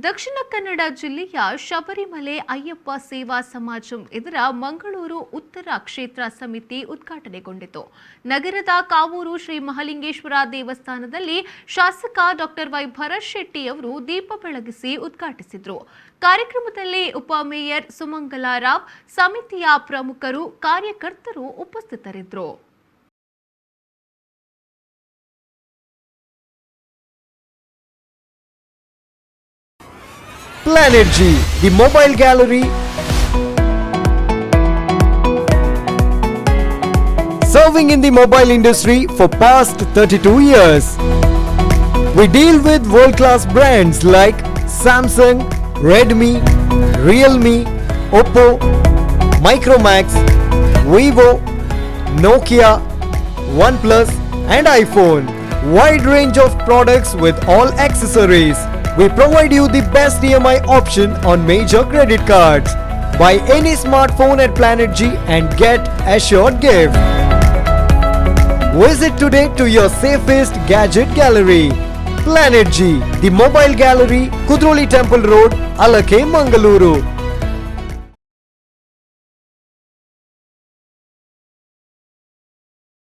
ದಕ್ಷಿಣ ಕನ್ನಡ ಜಿಲ್ಲೆಯ ಶಬರಿಮಲೆ ಅಯ್ಯಪ್ಪ ಸೇವಾ ಸಮಾಜಂ ಇದರ ಮಂಗಳೂರು ಉತ್ತರ ಕ್ಷೇತ್ರ ಸಮಿತಿ ಉದ್ಘಾಟನೆಗೊಂಡಿತು. ನಗರದ ಕಾವೂರು ಶ್ರೀ ಮಹಾಲಿಂಗೇಶ್ವರ ದೇವಸ್ಥಾನದಲ್ಲಿ ಶಾಸಕ ಡಾಕ್ಟರ್ ವೈ ಭರತ್ ಶೆಟ್ಟಿ ಅವರು ದೀಪ ಬೆಳಗಿಸಿ ಉದ್ಘಾಟಿಸಿದರು. ಕಾರ್ಯಕ್ರಮದಲ್ಲಿ ಉಪಮೇಯರ್ ಸುಮಂಗಲಾ ರಾವ್, ಸಮಿತಿಯ ಪ್ರಮುಖರು, ಕಾರ್ಯಕರ್ತರು ಉಪಸ್ಥಿತರಿದ್ದರು. Planet G, the mobile gallery, serving in the mobile industry for past 32 years. We deal with world-class brands like Samsung, Redmi, Realme, Oppo, Micromax, Vivo, Nokia, OnePlus and iPhone. Wide range of products with all accessories. We provide you the best EMI option on major credit cards. Buy any smartphone at Planet G and get assured gift. Visit today to your safest gadget gallery. Planet G, the mobile gallery, Kudroli Temple Road, Alake, Mangaluru.